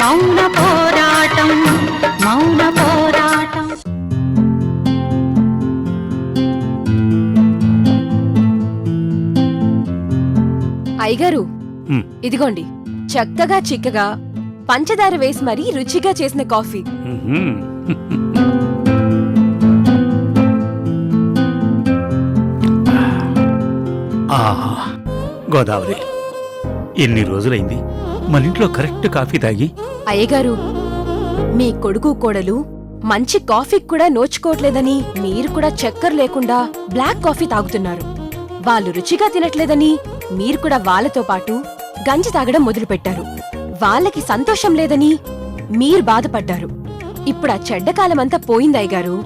మౌన పోరాటం మౌన పోరాటం. అయ్యగారు, ఇదిగోండి చక్కగా చిక్కగా పంచదార వేసి మరీ రుచిగా చేసిన కాఫీ. గోదావరి, ఎన్ని రోజులైంది మన ఇంట్లో కరెక్ట్ కాఫీ తాగి. అయ్యగారు, మీ కొడుకు కోడలు మంచి కాఫీ కూడా నోచుకోవట్లేదని మీరు కూడా చక్కెర లేకుండా బ్లాక్ కాఫీ తాగుతున్నారు. వాళ్ళు రుచిగా తినట్లేదని మీరు కూడా వాళ్ళతో పాటు గంజి తాగడం మొదలుపెట్టారు. వాళ్ళకి సంతోషం లేదని మీరు బాధపడ్డారు. ఇప్పుడు ఆ చెడ్డకాలమంతా పోయిందయ్యగారు.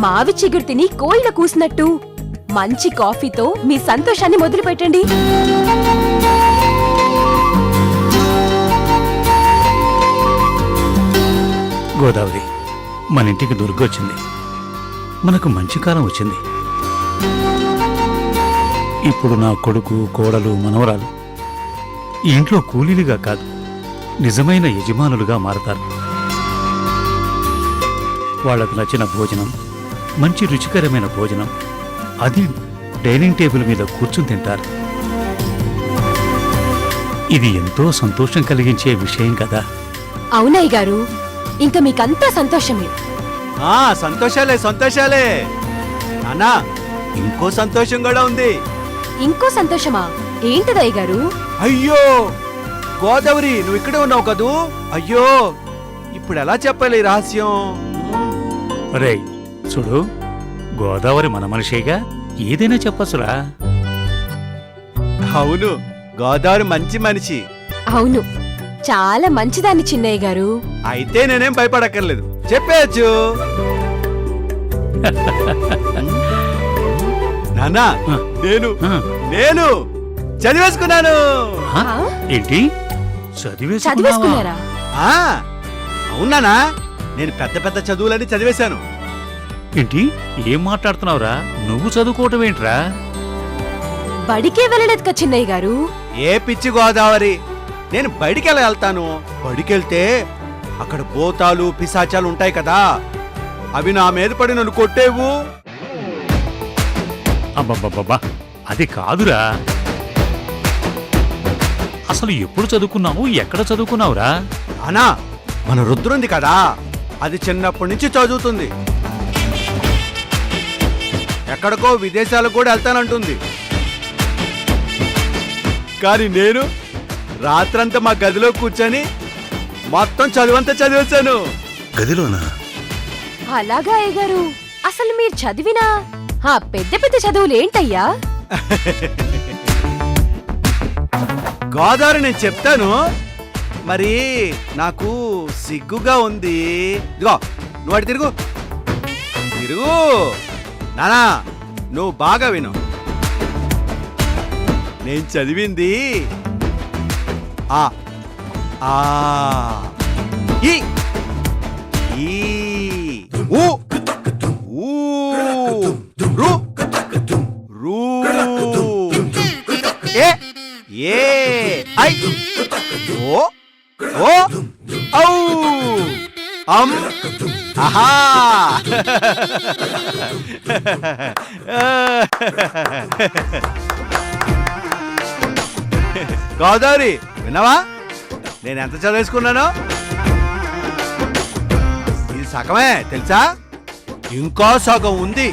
మావి చిగురు తిని కోయిల కూసినట్టు మంచి కాఫీతో మీ సంతోషాన్ని మొదలుపెట్టండి. గోదావరి, మన ఇంటికి దుర్గొచ్చింది. మనకు మంచి కాలం వచ్చింది. ఇప్పుడు నా కొడుకు కోడలు మనవరాలు ఈ ఇంట్లో కూలీలుగా కాదు, నిజమైన యజమానులుగా మారతారు. వాళ్లకు నచ్చిన భోజనం, మంచి రుచికరమైన భోజనం, అది డైనింగ్ టేబుల్ మీద కూర్చుని తింటారు. ఇది ఎంతో సంతోషం కలిగించే విషయం కదా. అవునయ్య గారు, ఇంకా మీకంతా సంతోషమే. సంతోషాలే సంతోషాలే నాన్నా. ఇంకో సంతోషం కూడా ఉంది. ఇంకో సంతోషమా? ఏంటిదయ్య గారు? అయ్యో గోదావరి, నువ్వు ఇక్కడే ఉన్నావు కదూ. అయ్యో, ఇప్పుడు ఎలా చెప్పాలి ఈ రహస్యం? రే చూడు, గోదావరి మన మనిషేగా, ఏదైనా చెప్పచ్చురా. అవును, గోదావరి మంచి మనిషి. అవును, చాలా మంచిదాన్ని చిన్నయ్య గారు. అయితే నేనేం భయపడక్కర్లేదు, చెప్పేయచ్చు. నాన్నా, నేను చదివేసుకున్నాను. ఏంటి? చదివేసుకున్నారా? అవునానా, నేను పెద్ద పెద్ద చదువులని చదివేశాను. ఏంటి? ఏం మాట్లాడుతున్నావురా? నువ్వు చదువుకోవటం ఏంట్రా? బడికే వెళ్ళలేదు కదా చిన్నయ్య గారు. ఏ పిచ్చి గోదావరి, నేను బడికి ఎలా వెళ్తాను? బడికెళ్తే అక్కడ భూతాలు పిశాచాలు ఉంటాయి కదా, అవి నా మీద పడి నన్ను కొట్టేవు. అబ్బబ్బబ్బా, అది కాదురా. అసలు ఎప్పుడు చదువుకున్నావు? ఎక్కడ చదువుకున్నావురా? నానా, మన రుద్రుంది కదా, అది చిన్నప్పటి నుంచి చదువుతుంది. ఎక్కడికో విదేశాలకు కూడా వెళ్తానంటుంది. కానీ నేను రాత్రంతా మా గదిలో కూర్చొని మొత్తం చదువంతా చదివేశాను. గదిలోనా? అలాగా అయ్యగారు, అసలు మీరు చదివినా ఆ పెద్ద పెద్ద చదువులు ఏంటయ్యా? గోదావరి, నేను చెప్తాను. మరి నాకు సిగ్గుగా ఉంది. ఇదిగో, నువ్వు అటు తిరుగు తిరుగు. నానా, నువ్వు బాగా విను. నేను చదివింది ఆ ఆ ఈ ఈ ఊ ఊ రు రు ఏ ఏ ఐ ఓ ఓ ఔ అం ఆహా. గోదావరి, విన్నావా నేను ఎంత చదివేసుకున్నానో? ఇది సగమే తెలుసా, ఇంకా సగం ఉంది.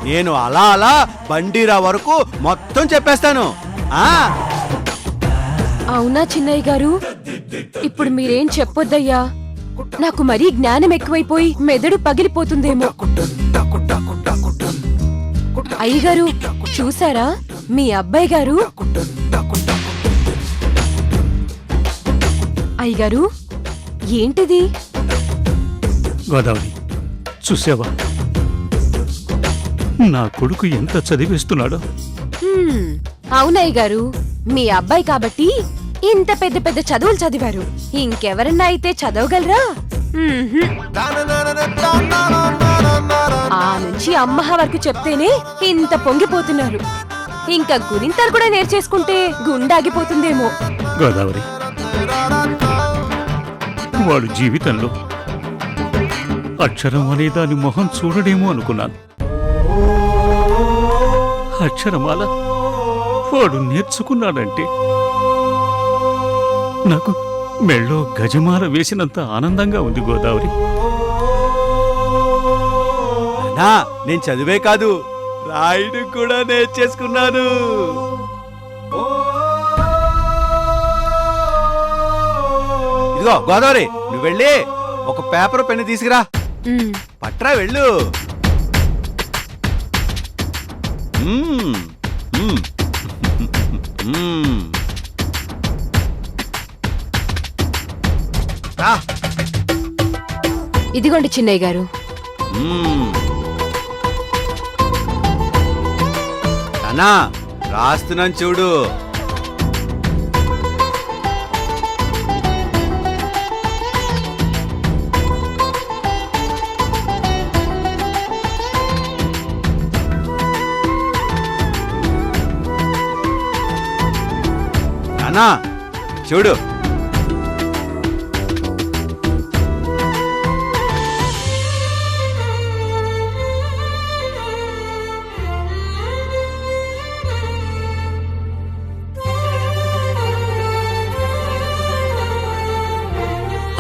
నేను అలా అలా బండిరా వరకు మొత్తం చెప్పేస్తాను. అవునా చిన్నయ్య గారు? ఇప్పుడు మీరేం చెప్పొద్దయ్యా, నాకు మరీ జ్ఞానం ఎక్కువైపోయి మెదడు పగిలిపోతుందేమో. అయ్యగారు చూసారా, మీ అబ్బాయి గారు. అయ్యగారు, ఏంటిది? గోదావరి, చూసావా నా కొడుకు ఎంత చదివేస్తున్నాడో? అవునయ్య గారు, మీ అబ్బాయి కాబట్టి ఇంత పెద్ద పెద్ద చదువులు చదివారు. ఇంకెవరన్నా అయితే చదవగలరా? ఆ నుంచి అమ్మహ వరకు చెప్తేనే ఇంత పొంగిపోతున్నారు. ఇంకా గురింతలు కూడా నేర్చేసుకుంటే గుండాగిపోతుందేమో. గోదావరి, వాడు జీవితంలో అక్షరం అనే దాని మొహం చూడడేమో అనుకున్నాను. అక్షరమాల వాడు నేర్చుకున్నాడంటే నాకు మెళ్ళో గజమాల వేసినంత ఆనందంగా ఉంది గోదావరి. నాన్నా, నేను చదివే కాదు రాయడం కూడా నేర్చేసుకున్నాను. ఇదిగో గోదావరి, నువ్వు వెళ్ళి ఒక పేపర్ పెన్ను తీసుకురా. ఉమ్, పట్రా వెళ్ళు. మ్మ్. మ్మ్. మ్మ్. రా. ఇదిగోండి చిన్నయ్య గారు. మ్మ్. నాన్నా, రాస్తున్నాను చూడు. నాన్నా చూడు.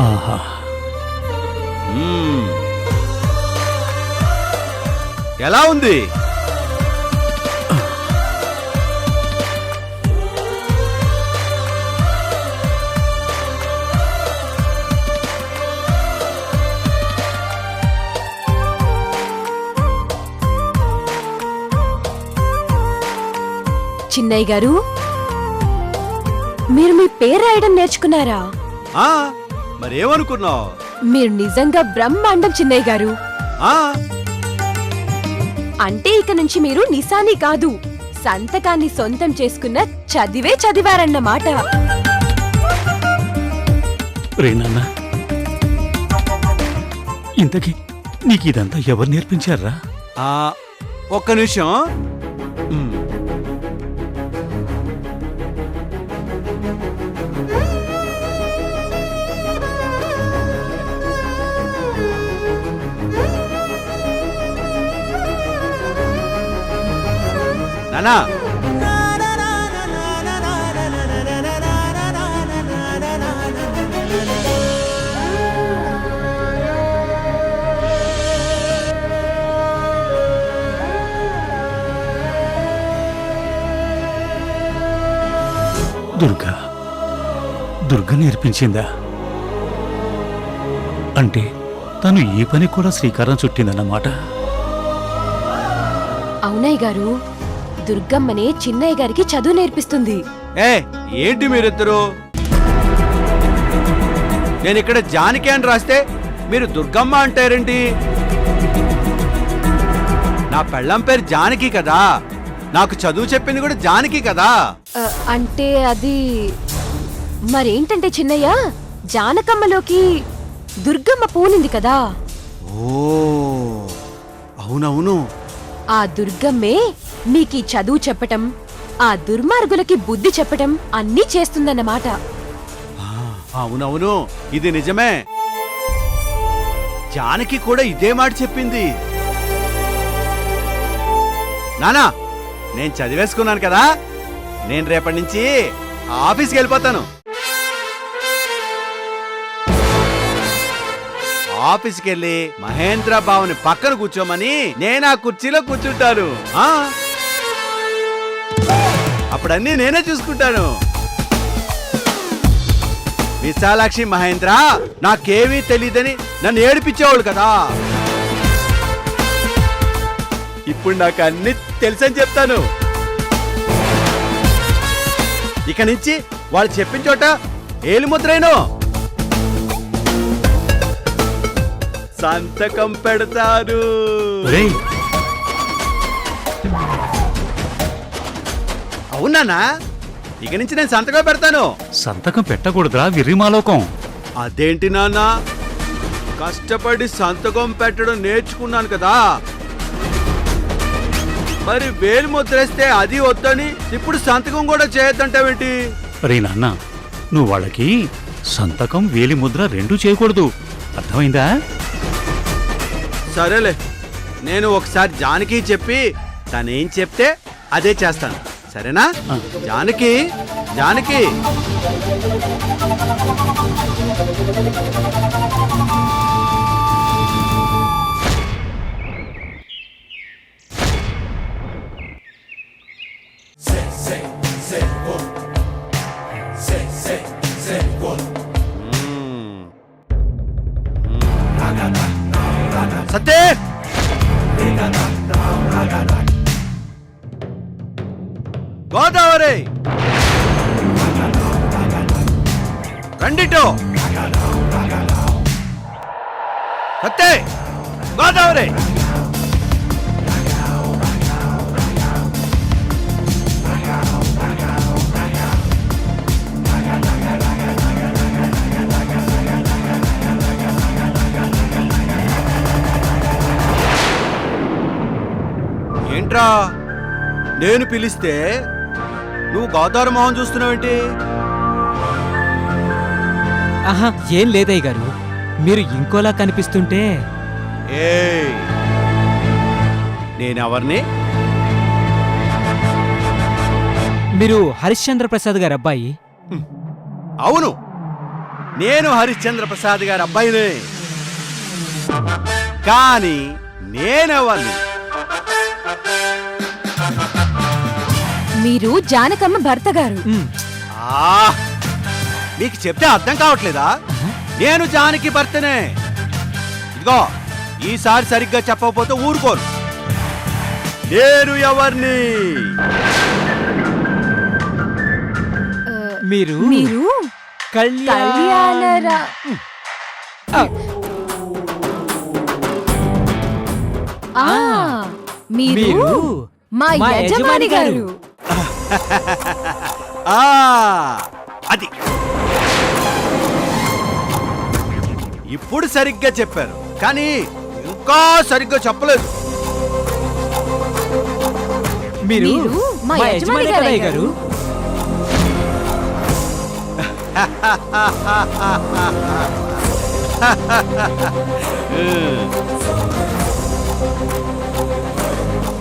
ఆహా, మ్మ్. ఎలా ఉంది? చిన్నయ్య గారు, మీరు మీ పేరు రాయడం నేర్చుకున్నారా? ఆ మరేమనుకున్నావు? మీరు నిజంగా బ్రహ్మాండం చిన్నయ్య గారు. ఆ అంటే ఇక నుంచి మీరు నిశాని కాదు, సంతకాన్ని సొంతం చేసుకున్న చదివే చదివారన్నమాట. రే నాన్న, ఇంతకీ నీకిదంతా ఎవరు నేర్పించారా? ఆ, ఒక్క నిమిషం. మ్మ్. నానా, దుర్గ నేర్పించిందా? అంటే తను ఈ పని కూడా శ్రీకారం చుట్టిందన్నమాట. అవునయ్య గారు, దుర్గమ్మనే చిన్నయ్య గారికి చదువు నేర్పిస్తుంది. ఏ ఏంటి మీరిద్దరు? నేను ఇక్కడ జానకి అని రాస్తే మీరు దుర్గమ్మ అంటారేంటి? నా పెళ్ళం పేరు జానకి కదా, నాకు చదువు చెప్పింది కూడా జానకి కదా. అంటే అది మరేంటంటే చిన్నయ్య, జానకమ్మలోకి దుర్గమ్మ పూనింది కదా. ఓ అవునవును. ఆ దుర్గమ్మే మీకీ చదువు చెప్పటం, ఆ దుర్మార్గులకి బుద్ధి చెప్పటం అన్నీ చేస్తుందన్నమాట. అవునవును, ఇది నిజమే. జానకి కూడా ఇదే మాట చెప్పింది. నానా, నేను చదివేసుకున్నాను కదా, నేను రేపటి నుంచి ఆఫీస్కి వెళ్ళిపోతాను. ఆఫీస్కి వెళ్ళి మహేంద్ర బావుని పక్కన కూర్చోమని నేను ఆ కుర్చీలో కూర్చుంటాను. అప్పుడన్నీ నేనే చూసుకుంటాను. విశాలాక్షి మహేంద్ర నాకేమీ తెలీదని నన్ను ఏడిపించేవాళ్ళు కదా, ఇప్పుడు నాకు అన్ని తెలుసని చెప్తాను. ఇక నుంచి వాళ్ళు చెప్పిన చోట ఏలుముద్రైను సంతకం పెడతారు. రేయ్, అవునానా? ఇక నుంచి నేను సంతకం పెడతాను. సంతకం పెట్టకూడదురా విర్రిమాలోకం. అదేంటి నాన్న, కష్టపడి సంతకం పెట్టడం నేర్చుకున్నాను కదా, మరి వేలు ముద్రేస్తే అది వద్దని ఇప్పుడు సంతకం కూడా చేయొద్దంటావేంటి? రే నాన్న, నువ్వు వాళ్ళకి సంతకం వేలి ముద్ర రెండూ చేయకూడదు, అర్థమైందా? సరేలే, నేను ఒకసారి జానకి చెప్పి తనేం చెప్తే అదే చేస్తాను, సరేనా? జానకి, జానకి. సత్తే, గోదావరి రండిటో. సత్తే, గోదావరి. ఏంట్రా నేను పిలిస్తే నువ్వు గోదావరి మొహం చూస్తున్నావేంటి? ఆహా, ఏం లేదయ్య గారు, మీరు ఇంకోలా కనిపిస్తుంటే. ఏయ్, నేనెవర్ని? మీరు హరిశ్చంద్ర ప్రసాద్ గారి అబ్బాయి. అవును, నేను హరిశ్చంద్ర ప్రసాద్ గారి అబ్బాయినే. కానీ నేనెవర్ని? మీరు జానకమ్మ భర్త గారు. ఉమ్, ఆ, మీకు చెప్తే అర్థం కావట్లేదా? నేను జానకి భర్తనే. ఇదిగో, ఈసారి సరిగ్గా చెప్పకపోతే ఊరుకోను. నేను ఎవరిని? మీరు మీరు కళ్యాణరా ఆ, ఆ, మీరు మీరు మా యజమాని గారు. ఆ, అది ఇప్పుడు సరిగ్గా చెప్పారు, కానీ ఇంకా సరిగ్గా చెప్పలేదు. మీరు మీరు మా మా యజమాని యజమాని గారయ్య గారయ్య గారు.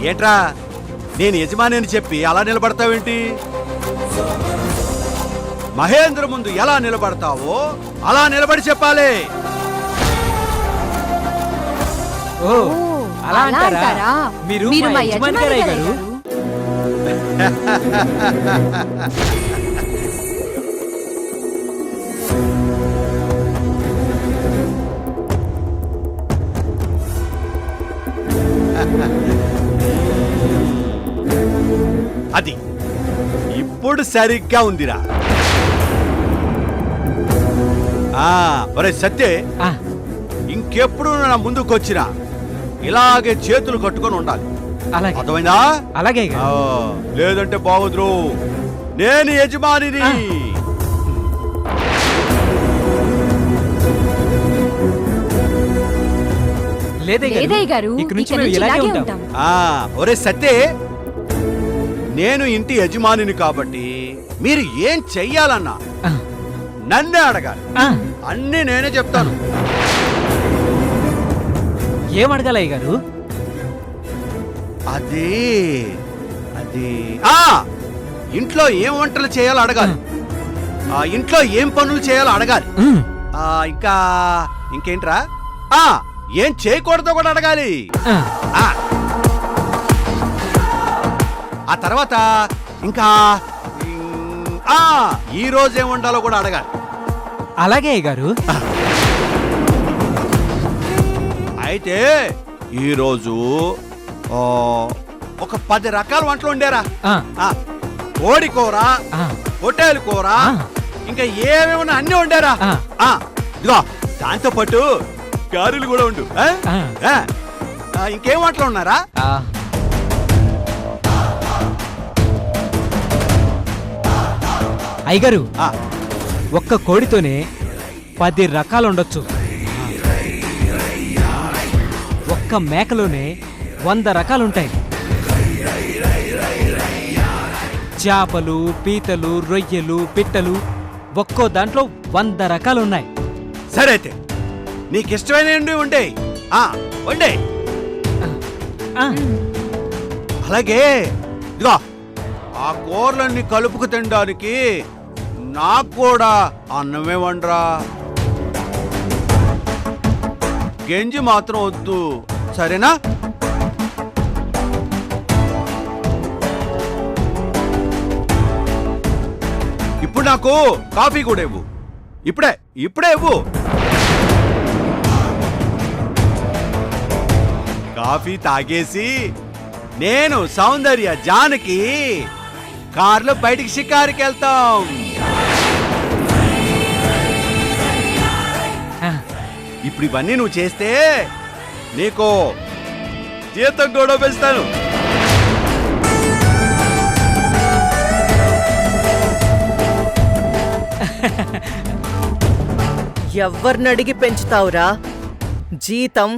ఏంట్రా, నేను యజమాని అని చెప్పి అలా నిలబడతావేంటి? మహేంద్ర ముందు ఎలా నిలబడతావో అలా నిలబడి చెప్పాలి. ఓ, అలా అలా అంటారా? అంటారా? మీరు మీరు మా యజమాని గారయ్య గారు. అది ఇప్పుడు సరిగ్గా ఉందిరా. ఒరే సత్తే, ఆ, ఇంకెప్పుడు నా ముందుకొచ్చినా ఇలాగే చేతులు కట్టుకొని ఉండాలి, అలాగే అర్థమైందా? అలాగే ఆ, లేదంటే బాగుద్రు. నేను యజమానిని. ఆ. లేదయ్య గారు, ఇక నుంచి ఇక మేము నుంచి ఇలాగే ఇలాగే ఉంటాం. ఉంటాం. ఒరే సత్తే, నేను ఇంటి యజమానిని కాబట్టి మీరు ఏం చెయ్యాలన్నా ఆ, నన్నే అడగాలి. ఆ, అన్నీ నేనే చెప్తాను. ఏం అడగాలయ్య గారు? అది అది ఇంట్లో ఏం వంటలు చేయాలో అడగాలి, ఇంట్లో ఏం పనులు చేయాలో అడగాలి, ఉమ్, ఇంకా ఇంకేంట్రా, ఏం చేయకూడదో కూడా అడగాలి. ఆ, ఆ ఆ తర్వాత ఇంకా ఈ రోజు ఏం వండాలో కూడా అడగాలి. అలాగే అయ్య గారు. అయితే ఈరోజు ఒక 10 రకాల వంటలు వండారా. ఆ, కోడి కూర, ఆ, పొట్టేలు కూర, ఆ. ఇంకా ఏమేమన్నా అన్ని వండారా. ఆ. ఇదిగో, దాంతో పాటు గారెలు కూడా ఉండు. ఇంకేం వంటలు ఉన్నారా? ఆ. అయ్యగారు, ఒక్క కోడితోనే 10 రకాలు ఉండొచ్చు. ఒక్క మేకలోనే 100 రకాలుంటాయి. చేపలు, పీతలు, రొయ్యలు, పిట్టలు ఒక్కో దాంట్లో 100 రకాలున్నాయి. సరే అయితే నీకిష్టమైనవి ఉండే వండే. ఆ, అలాగే ఇదిగో ఆ కూరలన్నీ కలుపుకు తినడానికి నాకు కూడా అన్నమే వండరా. గెంజి మాత్రం వద్దు, సరేనా? ఇప్పుడు నాకు కాఫీ కూడా ఇవ్వు, ఇప్పుడే ఇవ్వు. కాఫీ తాగేసి నేను సౌందర్య జానకి కార్లో బయటికి షికారుకి వెళ్తాం. ఆ, ఇప్పుడు ఇవన్నీ నువ్వు చేస్తే నీకు జీతం కూడా పెంచుతాను. ఎవ్వరినడిగి పెంచుతావురా జీతం?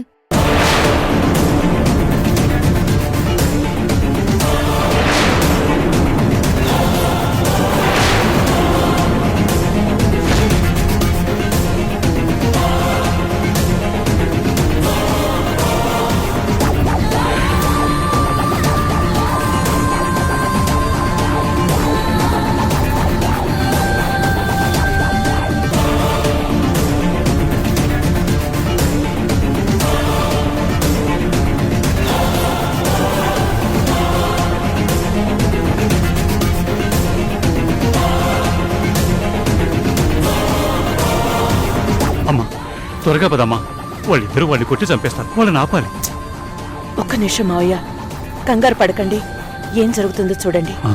అమ్మా త్వరగా పదమ్మా, వాళ్ళిద్దరూ వాళ్ళని కొట్టి చంపేస్తారు, వాళ్ళని ఆపాలి. ఒక్క నిమిషం మావయ్య, కంగారు పడకండి, ఏం జరుగుతుందో చూడండి. ఆ.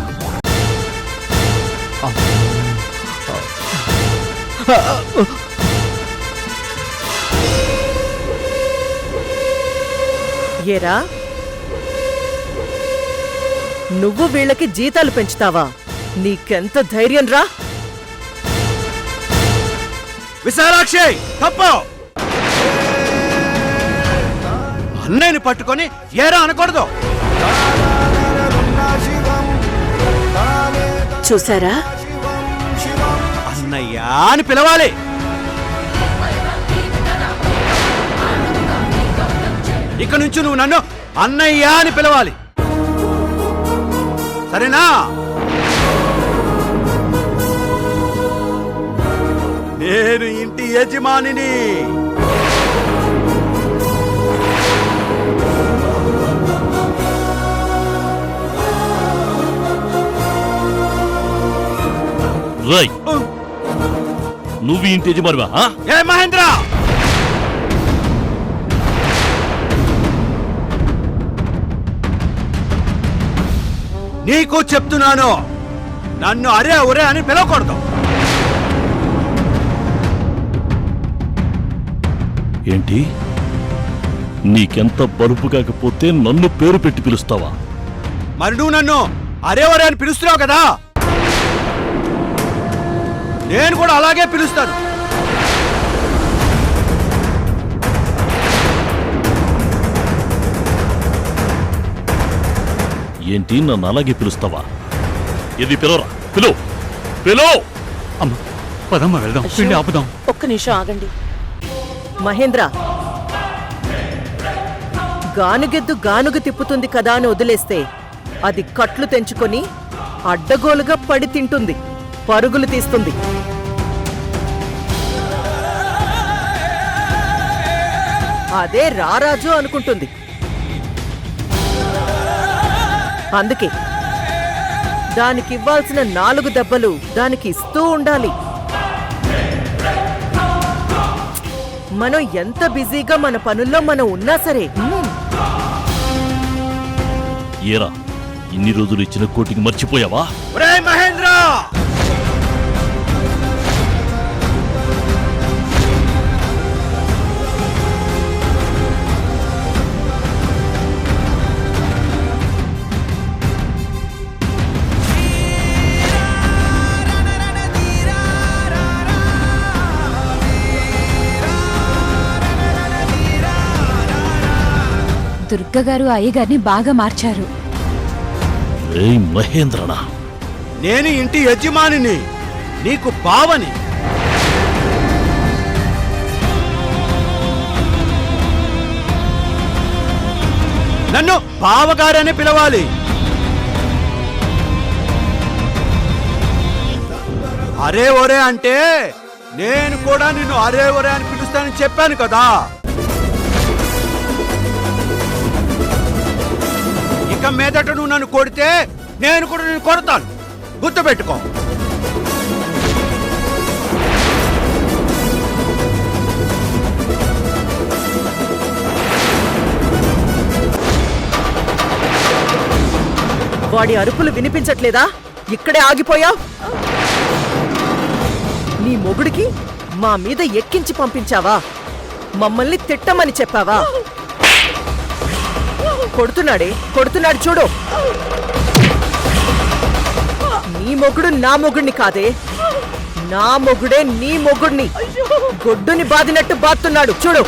ఏరా, నువ్వు వీళ్ళకి జీతాలు పెంచుతావా? నీకెంత ధైర్యం రా? విశాలాక్షి తప్పు. అన్నయ్యని పట్టుకొని ఏరా అనకూడదు. చూసారా, అన్నయ్య అని పిలవాలి. ఇక నుంచి నువ్వు నన్ను అన్నయ్య అని పిలవాలి, సరేనా? నేను ఇంటి యజమానిని. రై నువ్వు ఇంటి యజమానివా? ఏ మహేంద్ర, నీకు చెప్తున్నాను, నన్ను అరే ఒరే అని పిలవకూడదు. ఏంటి నీకెంత బలుపు కాకపోతే నన్ను పేరు పెట్టి పిలుస్తావా? మరి నువ్వు నన్ను అరే ఒరే అని పిలుస్తున్నావు కదా, నేను కూడా అలాగే పిలుస్తాను. ఏంటి నన్ను అలాగే పిలుస్తావా? ఇది పిలవరా, పిలో. అమ్మా పదమ్మా వెళ్దాం, పిండి ఆపుదాం. ఒక్క నిమిషం ఆగండి. మహేంద్ర, గానుగెద్దు గానుగ తిప్పుతుంది కదా అని వదిలేస్తే అది కట్లు తెంచుకొని అడ్డగోలుగా పడి తింటుంది, పరుగులు తీస్తుంది. అదే రారాజు అనుకుంటుంది. అందుకే దానికివ్వాల్సిన 4 దెబ్బలు దానికి ఇస్తూ ఉండాలి. మనం ఎంత బిజీగా మన పనుల్లో మనం ఉన్నా సరే. ఏరా ఇన్ని రోజులు ఇచ్చిన కోటికి మర్చిపోయావా? ఒరేయ్ మహేంద్ర, దుర్గగారు అయ్యగారిని బాగా మార్చారు. ఏయ్ మహేంద్రనా, నేను ఇంటి యజమానిని, నీకు బావని. నన్ను బావగారని పిలవాలి. అరే ఒరే అంటే నేను కూడా నిన్ను అరే ఒరే అని పిలుస్తానని చెప్పాను కదా. ఇక మీదట నువ్వు నన్ను కొడితే నేను కూడా నిన్ను కొడతాను, గుర్తుపెట్టుకో. వాడి అరుపులు వినిపించట్లేదా? ఇక్కడే ఆగిపోయావు. నీ మొగుడికి మా మీద ఎక్కించి పంపించావా? మమ్మల్ని తిట్టమని చెప్పావా? కొడుతున్నాడు చూడు. నీ మొగుడు నా మొగుడిని కాదే, నా మొగుడే నీ మొగుడిని గొడ్డుని బాదినట్టు బాతున్నాడు చూడు.